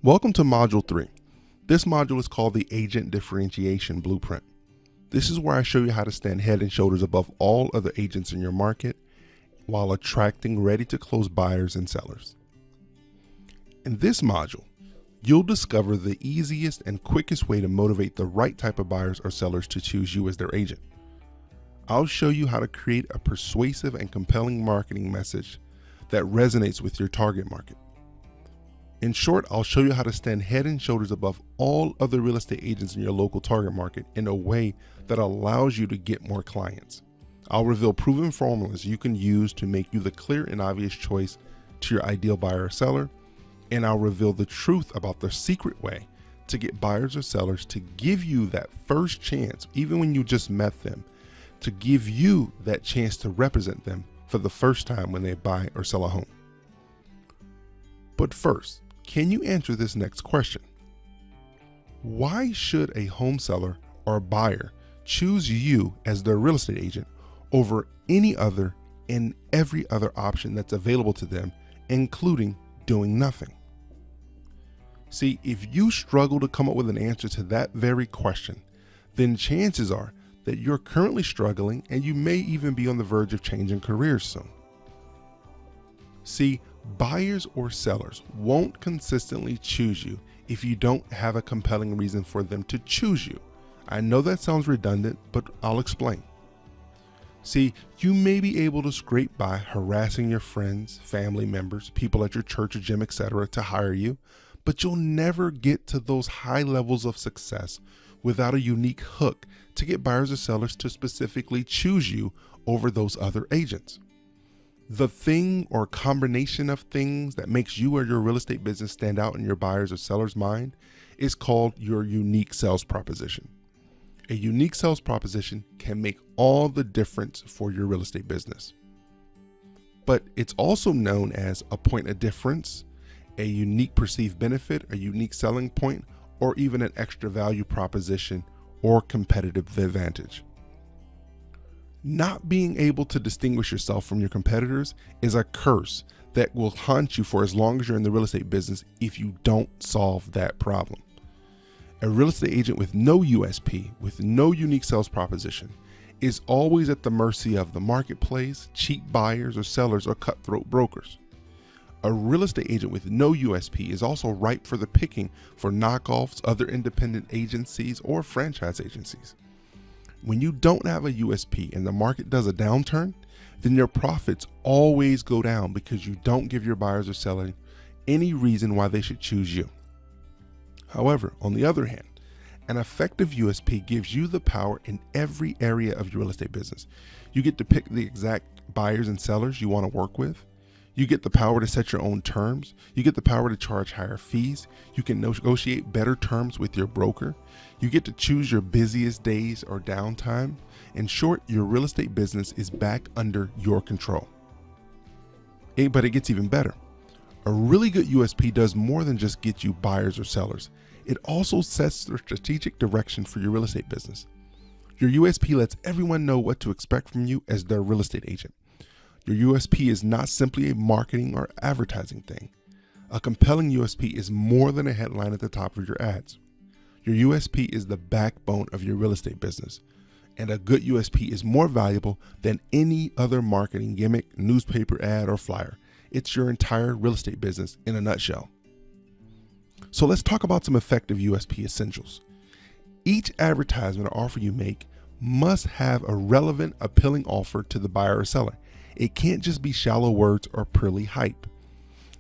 Welcome to Module 3. This module is called the Agent Differentiation Blueprint. This is where I show you how to stand head and shoulders above all other agents in your market while attracting ready-to-close buyers and sellers. In this module, you'll discover the easiest and quickest way to motivate the right type of buyers or sellers to choose you as their agent. I'll show you how to create a persuasive and compelling marketing message that resonates with your target market. In short, I'll show you how to stand head and shoulders above all other real estate agents in your local target market in a way that allows you to get more clients. I'll reveal proven formulas you can use to make you the clear and obvious choice to your ideal buyer or seller, and I'll reveal the truth about the secret way to get buyers or sellers to give you that first chance, even when you just met them, to give you that chance to represent them for the first time when they buy or sell a home. But first, can you answer this next question? Why should a home seller or buyer choose you as their real estate agent over any other and every other option that's available to them, including doing nothing? See, if you struggle to come up with an answer to that very question, then chances are that you're currently struggling and you may even be on the verge of changing careers soon. See, buyers or sellers won't consistently choose you if you don't have a compelling reason for them to choose you. I know that sounds redundant, but I'll explain. See, you may be able to scrape by harassing your friends, family members, people at your church or gym, etc. to hire you, but you'll never get to those high levels of success without a unique hook to get buyers or sellers to specifically choose you over those other agents. The thing or combination of things that makes you or your real estate business stand out in your buyers or sellers' mind is called your unique sales proposition. A unique sales proposition can make all the difference for your real estate business. But it's also known as a point of difference, a unique perceived benefit, a unique selling point, or even an extra value proposition or competitive advantage. Not being able to distinguish yourself from your competitors is a curse that will haunt you for as long as you're in the real estate business if you don't solve that problem. A real estate agent with no USP, with no unique sales proposition, is always at the mercy of the marketplace, cheap buyers or sellers, or cutthroat brokers. A real estate agent with no USP is also ripe for the picking for knockoffs, other independent agencies, or franchise agencies. When you don't have a USP and the market does a downturn, then your profits always go down because you don't give your buyers or sellers any reason why they should choose you. However, on the other hand, an effective USP gives you the power in every area of your real estate business. You get to pick the exact buyers and sellers you want to work with. You get the power to set your own terms. You get the power to charge higher fees. You can negotiate better terms with your broker. You get to choose your busiest days or downtime. In short, your real estate business is back under your control. But it gets even better. A really good USP does more than just get you buyers or sellers. It also sets the strategic direction for your real estate business. Your USP lets everyone know what to expect from you as their real estate agent. Your USP is not simply a marketing or advertising thing. A compelling USP is more than a headline at the top of your ads. Your USP is the backbone of your real estate business, and a good USP is more valuable than any other marketing gimmick, newspaper ad, or flyer. It's your entire real estate business in a nutshell. So let's talk about some effective USP essentials. Each advertisement or offer you make must have a relevant, appealing offer to the buyer or seller. It can't just be shallow words or purely hype.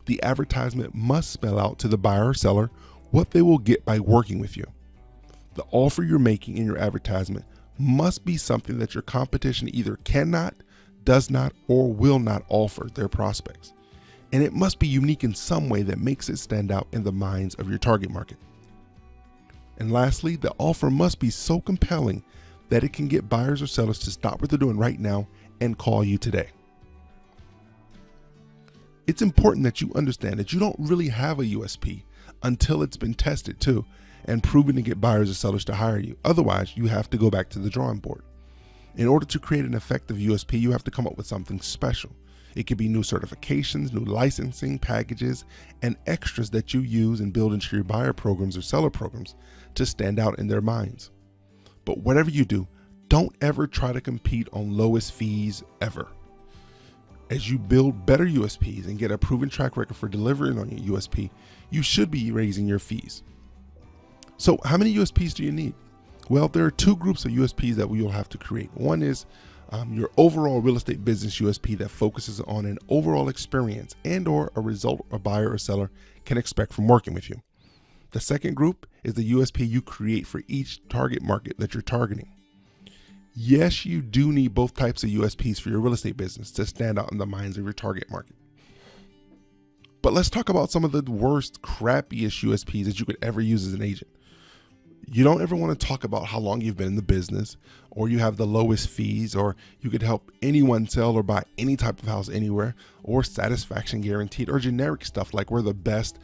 The advertisement must spell out to the buyer or seller what they will get by working with you. The offer you're making in your advertisement must be something that your competition either cannot, does not, or will not offer their prospects. And it must be unique in some way that makes it stand out in the minds of your target market. And lastly, the offer must be so compelling that it can get buyers or sellers to stop what they're doing right now and call you today. It's important that you understand that you don't really have a USP until it's been tested too and proven to get buyers or sellers to hire you. Otherwise, you have to go back to the drawing board. In order to create an effective USP, you have to come up with something special. It could be new certifications, new licensing packages, and extras that you use and build into your buyer programs or seller programs to stand out in their minds. But whatever you do, don't ever try to compete on lowest fees ever. As you build better USPs and get a proven track record for delivering on your USP, you should be raising your fees. So how many USPs do you need? Well, there are two groups of USPs that we will have to create. One is your overall real estate business USP that focuses on an overall experience and or a result a buyer or seller can expect from working with you. The second group is the USP you create for each target market that you're targeting. Yes, you do need both types of USPs for your real estate business to stand out in the minds of your target market. But let's talk about some of the worst, crappiest USPs that you could ever use as an agent. You don't ever want to talk about how long you've been in the business, or you have the lowest fees, or you could help anyone sell or buy any type of house anywhere, or satisfaction guaranteed, or generic stuff like we're the best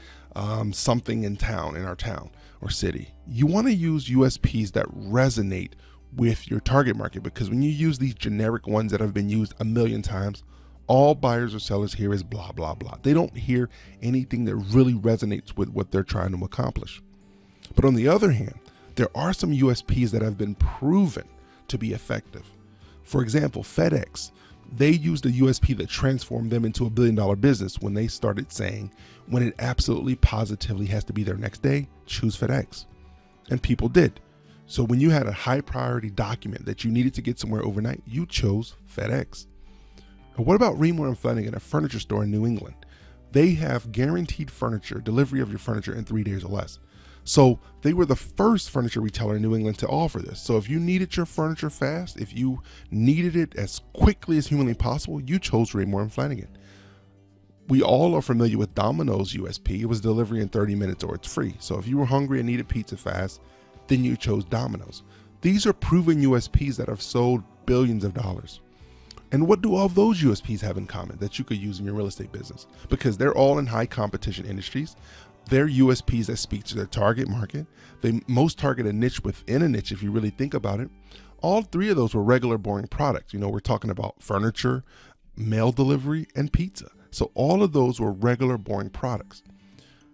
something in town, in our town or city. You want to use USPs that resonate with your target market, because when you use these generic ones that have been used a million times, all buyers or sellers hear is blah, blah, blah. They don't hear anything that really resonates with what they're trying to accomplish. But on the other hand, there are some USPs that have been proven to be effective. For example, FedEx, they used a USP that transformed them into $1 billion business when they started saying, when it absolutely positively has to be there next day, choose FedEx. And people did. So when you had a high priority document that you needed to get somewhere overnight, you chose FedEx. And what about Remo and Flanagan, a furniture store in New England? They have guaranteed furniture, delivery of your furniture in 3 days or less. So they were the first furniture retailer in New England to offer this. So if you needed your furniture fast, if you needed it as quickly as humanly possible, you chose Remo and Flanagan. We all are familiar with Domino's USP. It was delivery in 30 minutes or it's free. So if you were hungry and needed pizza fast, then you chose Domino's. These are proven USPs that have sold billions of dollars. And what do all of those USPs have in common that you could use in your real estate business? Because they're all in high competition industries. They're USPs that speak to their target market. They most target a niche within a niche if you really think about it. All three of those were regular boring products. We're talking about furniture, mail delivery, and pizza. So all of those were regular boring products.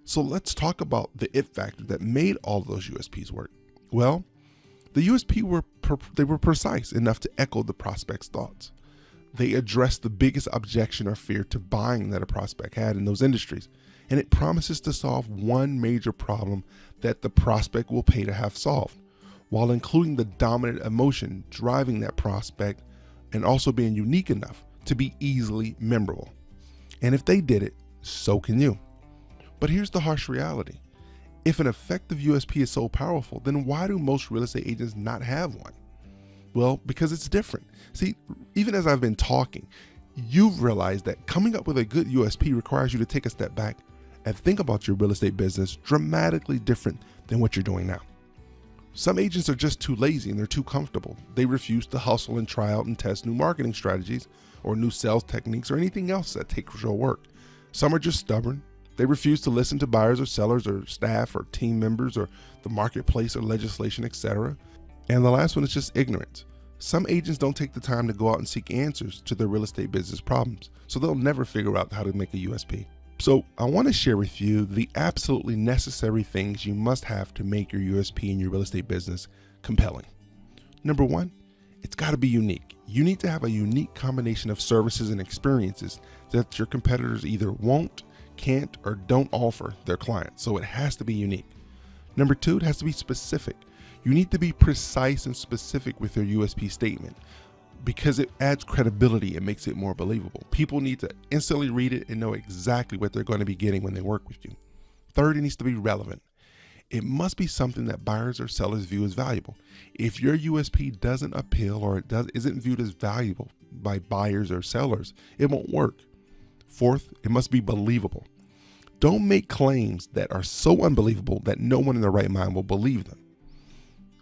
So let's talk about the it factor that made all of those USPs work. Well, the USP were precise enough to echo the prospect's thoughts. They addressed the biggest objection or fear to buying that a prospect had in those industries. And it promises to solve one major problem that the prospect will pay to have solved, while including the dominant emotion driving that prospect and also being unique enough to be easily memorable. And if they did it, so can you. But here's the harsh reality. If an effective USP is so powerful, then why do most real estate agents not have one? Well, because it's different. See, even as I've been talking, you've realized that coming up with a good USP requires you to take a step back and think about your real estate business dramatically different than what you're doing now. Some agents are just too lazy and they're too comfortable. They refuse to hustle and try out and test new marketing strategies or new sales techniques or anything else that takes real work. Some are just stubborn. They refuse to listen to buyers or sellers or staff or team members or the marketplace or legislation, etc. And the last one is just ignorance. Some agents don't take the time to go out and seek answers to their real estate business problems, so they'll never figure out how to make a USP. So I want to share with you the absolutely necessary things you must have to make your USP in your real estate business compelling. Number one, it's got to be unique. You need to have a unique combination of services and experiences that your competitors either won't, can't, or don't offer their clients. So it has to be unique. Number two, it has to be specific. You need to be precise and specific with your USP statement, because it adds credibility and makes it more believable. People need to instantly read it and know exactly what they're going to be getting when they work with you. Third, it needs to be relevant. It must be something that buyers or sellers view as valuable. If your USP doesn't appeal or isn't viewed as valuable by buyers or sellers, it won't work. Fourth, it must be believable. Don't make claims that are so unbelievable that no one in their right mind will believe them.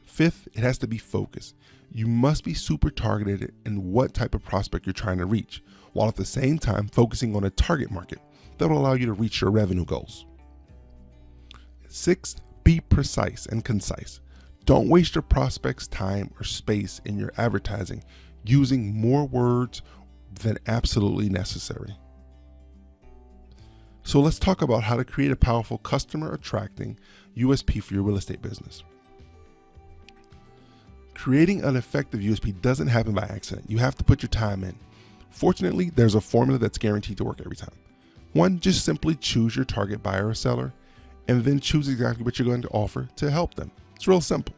Fifth, it has to be focused. You must be super targeted in what type of prospect you're trying to reach, while at the same time focusing on a target market that will allow you to reach your revenue goals. Sixth, be precise and concise. Don't waste your prospects' time or space in your advertising using more words than absolutely necessary. So let's talk about how to create a powerful customer attracting USP for your real estate business. Creating an effective USP doesn't happen by accident. You have to put your time in. Fortunately, there's a formula that's guaranteed to work every time. One, just simply choose your target buyer or seller, and then choose exactly what you're going to offer to help them. It's real simple.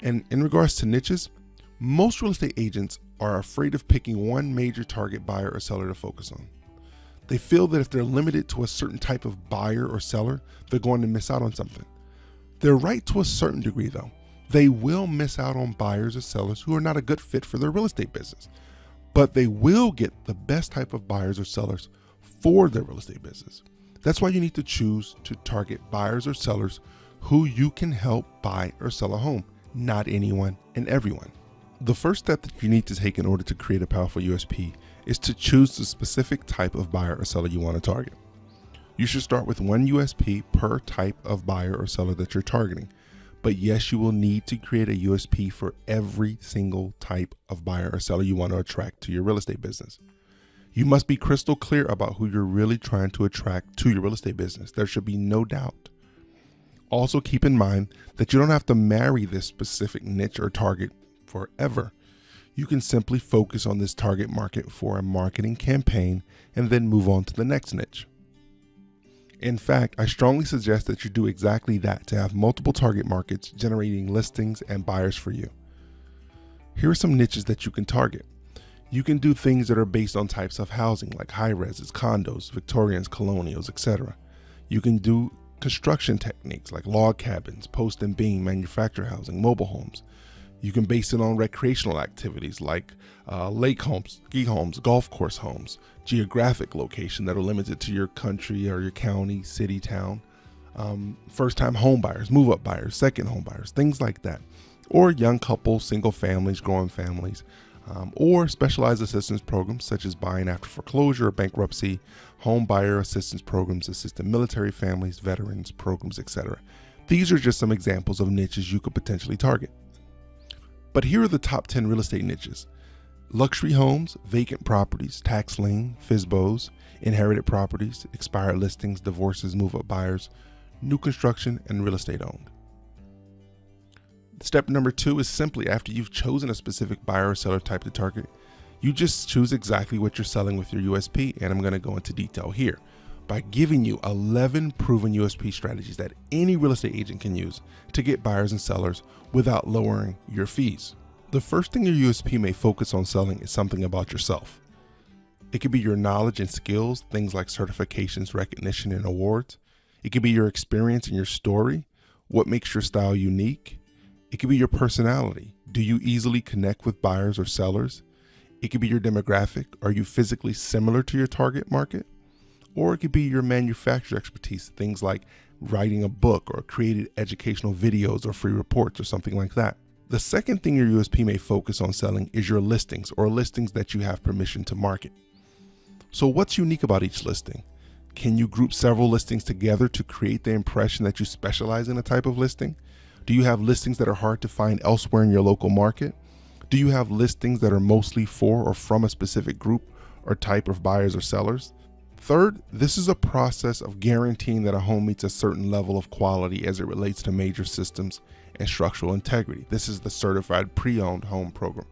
And in regards to niches, most real estate agents are afraid of picking one major target buyer or seller to focus on. They feel that if they're limited to a certain type of buyer or seller, they're going to miss out on something. They're right to a certain degree though. They will miss out on buyers or sellers who are not a good fit for their real estate business, but they will get the best type of buyers or sellers for their real estate business. That's why you need to choose to target buyers or sellers who you can help buy or sell a home, not anyone and everyone. The first step that you need to take in order to create a powerful USP is to choose the specific type of buyer or seller you want to target. You should start with one USP per type of buyer or seller that you're targeting. But yes, you will need to create a USP for every single type of buyer or seller you want to attract to your real estate business. You must be crystal clear about who you're really trying to attract to your real estate business. There should be no doubt. Also keep in mind that you don't have to marry this specific niche or target forever. You can simply focus on this target market for a marketing campaign and then move on to the next niche. In fact, I strongly suggest that you do exactly that to have multiple target markets generating listings and buyers for you. Here are some niches that you can target. You can do things that are based on types of housing like high-rises, condos, Victorians, colonials, etc. You can do construction techniques like log cabins, post and beam, manufactured housing, mobile homes. You can base it on recreational activities like lake homes, ski homes, golf course homes, geographic location that are limited to your country or your county, city, town, first-time home buyers, move-up buyers, second home buyers, things like that. Or young couples, single families, growing families, or specialized assistance programs such as buying after foreclosure or bankruptcy, home buyer assistance programs, assisting military families, veterans programs, etc. These are just some examples of niches you could potentially target. But here are the top 10 real estate niches: luxury homes, vacant properties, tax lien, FSBOs, inherited properties, expired listings, divorces, move-up buyers, new construction, and real estate owned. Step number 2 is simply after you've chosen a specific buyer or seller type to target, you just choose exactly what you're selling with your USP, and I'm going to go into detail here by giving you 11 proven USP strategies that any real estate agent can use to get buyers and sellers without lowering your fees. The first thing your USP may focus on selling is something about yourself. It could be your knowledge and skills, things like certifications, recognition, and awards. It could be your experience and your story, what makes your style unique. It could be your personality. Do you easily connect with buyers or sellers? It could be your demographic. Are you physically similar to your target market? Or it could be your manufacturer expertise, things like writing a book or creating educational videos or free reports or something like that. The second thing your USP may focus on selling is your listings or listings that you have permission to market. So what's unique about each listing? Can you group several listings together to create the impression that you specialize in a type of listing? Do you have listings that are hard to find elsewhere in your local market? Do you have listings that are mostly for or from a specific group or type of buyers or sellers? Third, this is a process of guaranteeing that a home meets a certain level of quality as it relates to major systems and structural integrity. This is the Certified Pre-Owned Home Program.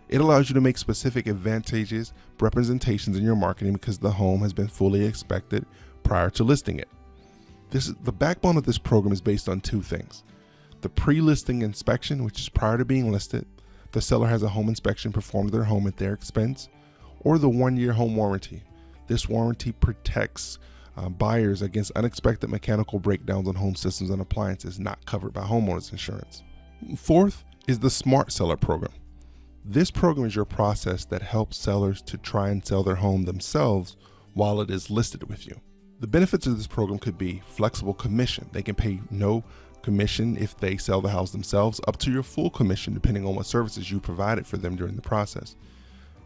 It allows you to make specific advantageous representations in your marketing because the home has been fully inspected prior to listing it. The backbone of this program is based on two things: the pre-listing inspection, which is prior to being listed. The seller has a home inspection performed to their home at their expense, or the 1-year home warranty. This warranty protects buyers against unexpected mechanical breakdowns on home systems and appliances not covered by homeowners insurance. Fourth is the Smart Seller Program. This program is your process that helps sellers to try and sell their home themselves while it is listed with you. The benefits of this program could be flexible commission. They can pay no commission if they sell the house themselves, up to your full commission depending on what services you provided for them during the process.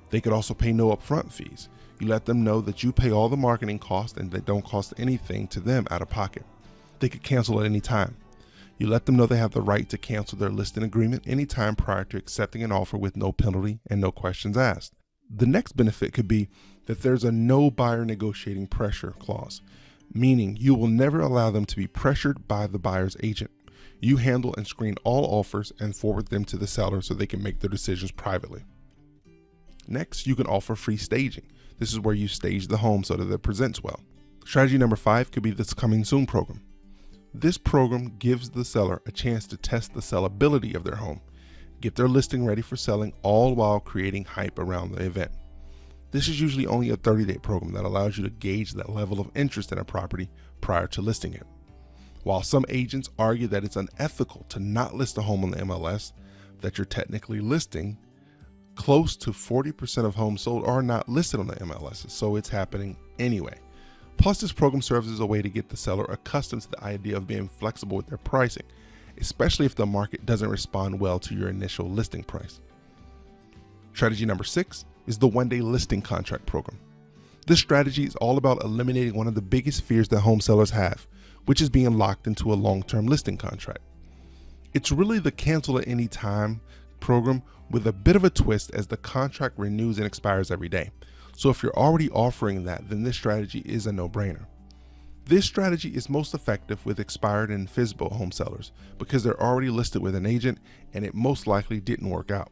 They could also pay no upfront fees. You let them know that you pay all the marketing costs and they don't cost anything to them out of pocket. They could cancel at any time. You let them know they have the right to cancel their listing agreement anytime prior to accepting an offer with no penalty and no questions asked. The next benefit could be that there's a no buyer negotiating pressure clause, meaning you will never allow them to be pressured by the buyer's agent. You handle and screen all offers and forward them to the seller so they can make their decisions privately. Next, you can offer free staging. This is where you stage the home so that it presents well. Strategy number 5 could be this coming soon program. This program gives the seller a chance to test the sellability of their home, get their listing ready for selling, all while creating hype around the event. This is usually only a 30-day program that allows you to gauge that level of interest in a property prior to listing it. While some agents argue that it's unethical to not list a home on the MLS that you're technically listing, close to 40% of homes sold are not listed on the MLS, so it's happening anyway. Plus, this program serves as a way to get the seller accustomed to the idea of being flexible with their pricing, especially if the market doesn't respond well to your initial listing price. Strategy number 6 is the one-day listing contract program. This strategy is all about eliminating one of the biggest fears that home sellers have, which is being locked into a long-term listing contract. It's really the cancel at any time program with a bit of a twist, as the contract renews and expires every day. So if you're already offering that, then this strategy is a no-brainer. This strategy is most effective with expired and FSBO home sellers because they're already listed with an agent and it most likely didn't work out.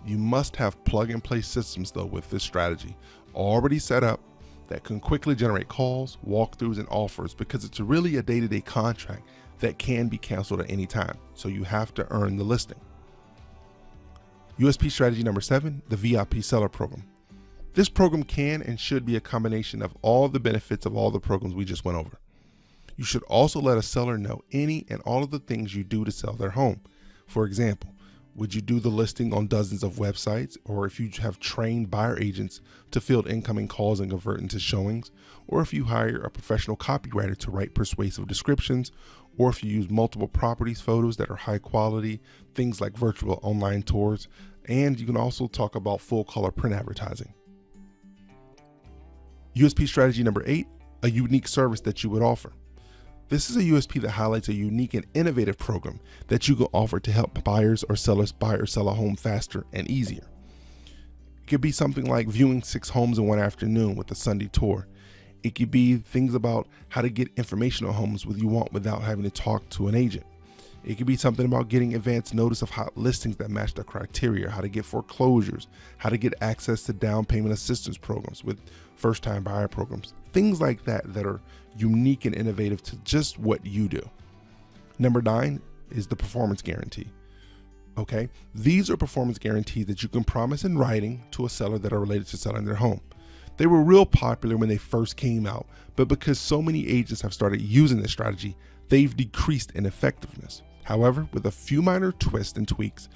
You must have plug-and-play systems though with this strategy already set up that can quickly generate calls, walkthroughs, and offers, because it's really a day-to-day contract that can be canceled at any time. So you have to earn the listing. USP strategy number 7, the VIP seller program. This program can and should be a combination of all the benefits of all the programs we just went over. You should also let a seller know any and all of the things you do to sell their home. For example, would you do the listing on dozens of websites, or if you have trained buyer agents to field incoming calls and convert into showings, or if you hire a professional copywriter to write persuasive descriptions, or if you use multiple properties photos that are high quality, things like virtual online tours, and you can also talk about full color print advertising. USP strategy number 8, a unique service that you would offer. This is a USP that highlights a unique and innovative program that you can offer to help buyers or sellers buy or sell a home faster and easier. It could be something like viewing 6 homes in one afternoon with a Sunday tour. It could be things about how to get information on homes you want without having to talk to an agent. It could be something about getting advance notice of hot listings that match the criteria, how to get foreclosures, how to get access to down payment assistance programs with first-time buyer programs, things like that that are unique and innovative to just what you do. Number 9 is the performance guarantee. Okay, these are performance guarantees that you can promise in writing to a seller that are related to selling their home. They were real popular when they first came out, but because so many agents have started using this strategy, they've decreased in effectiveness. However, with a few minor twists and tweaks,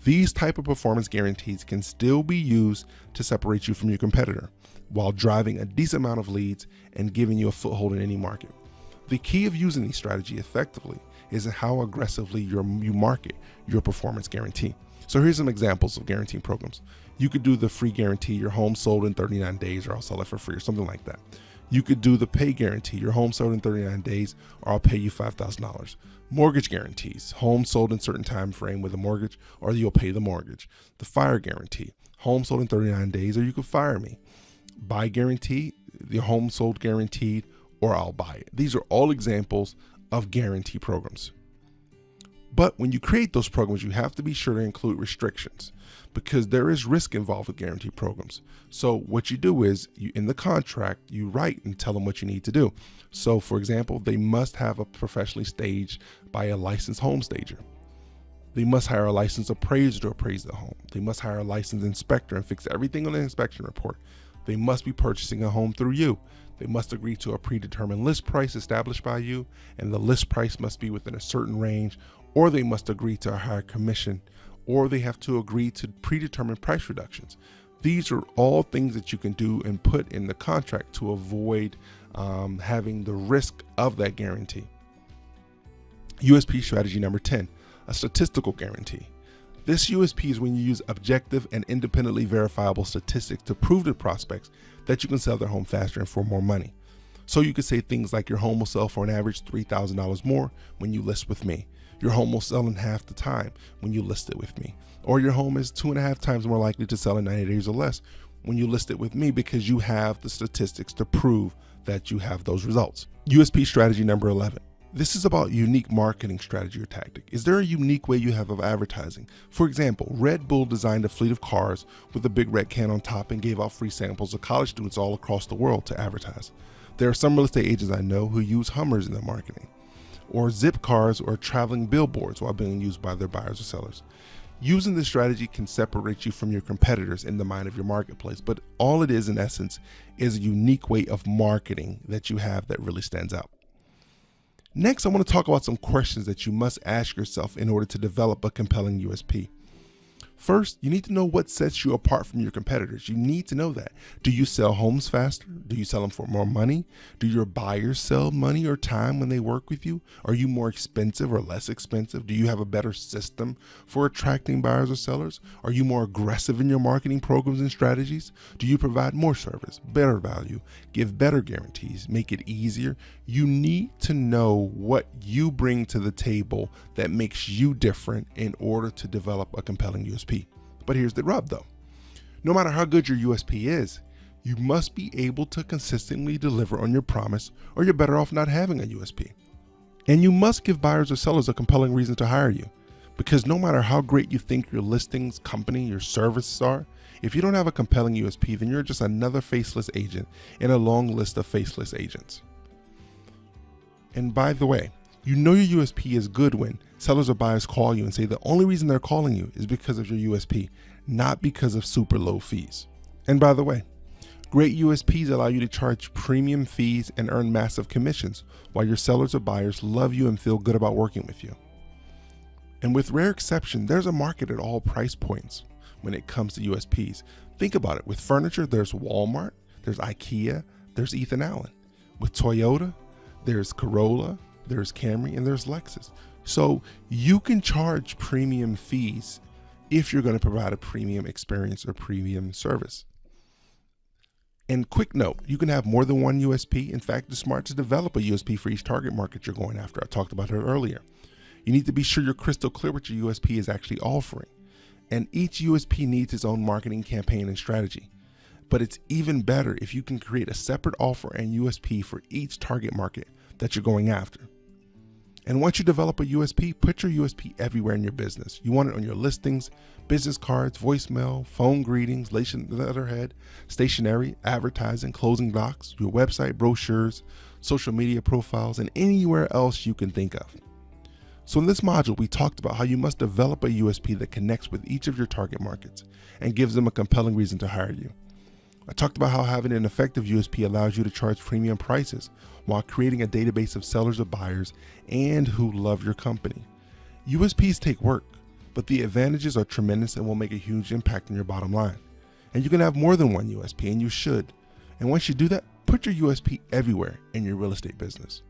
these type of performance guarantees can still be used to separate you from your competitor while driving a decent amount of leads and giving you a foothold in any market. The key of using these strategies effectively is how aggressively you market your performance guarantee. So here's some examples of guarantee programs. You could do the free guarantee, your home sold in 39 days, or I'll sell it for free, or something like that. You could do the pay guarantee, your home sold in 39 days, or I'll pay you $5,000. Mortgage guarantees, home sold in certain time frame with a mortgage, or you'll pay the mortgage. The fire guarantee, home sold in 39 days, or you could fire me. Buy guarantee, the home sold guaranteed, or I'll buy it. These are all examples of guarantee programs. But when you create those programs, you have to be sure to include restrictions because there is risk involved with guarantee programs. So what you do is in the contract, you write and tell them what you need to do. So for example, they must have a professionally staged by a licensed home stager. They must hire a licensed appraiser to appraise the home. They must hire a licensed inspector and fix everything on the inspection report. They must be purchasing a home through you. They must agree to a predetermined list price established by you, and the list price must be within a certain range, or they must agree to a higher commission, or they have to agree to predetermined price reductions. These are all things that you can do and put in the contract to avoid having the risk of that guarantee. USP strategy number 10, a statistical guarantee. This USP is when you use objective and independently verifiable statistics to prove to prospects that you can sell their home faster and for more money. So you could say things like your home will sell for an average $3,000 more when you list with me. Your home will sell in half the time when you list it with me. Or your home is 2.5 times more likely to sell in 90 days or less when you list it with me, because you have the statistics to prove that you have those results. USP strategy number 11. This is about unique marketing strategy or tactic. Is there a unique way you have of advertising? For example, Red Bull designed a fleet of cars with a big red can on top and gave out free samples to college students all across the world to advertise. There are some real estate agents I know who use Hummers in their marketing, or zip cars or traveling billboards while being used by their buyers or sellers. Using this strategy can separate you from your competitors in the mind of your marketplace, but all it is in essence is a unique way of marketing that you have that really stands out. Next, I want to talk about some questions that you must ask yourself in order to develop a compelling USP. First, you need to know what sets you apart from your competitors. You need to know that. Do you sell homes faster? Do you sell them for more money? Do your buyers sell money or time when they work with you? Are you more expensive or less expensive? Do you have a better system for attracting buyers or sellers? Are you more aggressive in your marketing programs and strategies? Do you provide more service, better value, give better guarantees, make it easier? You need to know what you bring to the table that makes you different in order to develop a compelling USP. But here's the rub though. No matter how good your USP is, you must be able to consistently deliver on your promise, or you're better off not having a USP. And you must give buyers or sellers a compelling reason to hire you, because no matter how great you think your listings, company, your services are, if you don't have a compelling USP, then you're just another faceless agent in a long list of faceless agents. And by the way, you know your USP is good when sellers or buyers call you and say the only reason they're calling you is because of your USP, not because of super low fees. And by the way, great USPs allow you to charge premium fees and earn massive commissions, while your sellers or buyers love you and feel good about working with you. And with rare exception, there's a market at all price points when it comes to USPs. Think about it. With furniture, there's Walmart, there's IKEA, there's Ethan Allen. With Toyota, there's Corolla, there's Camry, and there's Lexus. So you can charge premium fees if you're going to provide a premium experience or premium service. And quick note, you can have more than one USP. In fact, it's smart to develop a USP for each target market you're going after. I talked about it earlier. You need to be sure you're crystal clear what your USP is actually offering. And each USP needs its own marketing campaign and strategy. But it's even better if you can create a separate offer and USP for each target market that you're going after. And once you develop a USP, put your USP everywhere in your business. You want it on your listings, business cards, voicemail, phone greetings, letterhead, stationery, advertising, closing docs, your website, brochures, social media profiles, and anywhere else you can think of. So in this module, we talked about how you must develop a USP that connects with each of your target markets and gives them a compelling reason to hire you. I talked about how having an effective USP allows you to charge premium prices while creating a database of sellers or buyers and who love your company. USPs take work, but the advantages are tremendous and will make a huge impact on your bottom line. And you can have more than one USP, and you should. And once you do that, put your USP everywhere in your real estate business.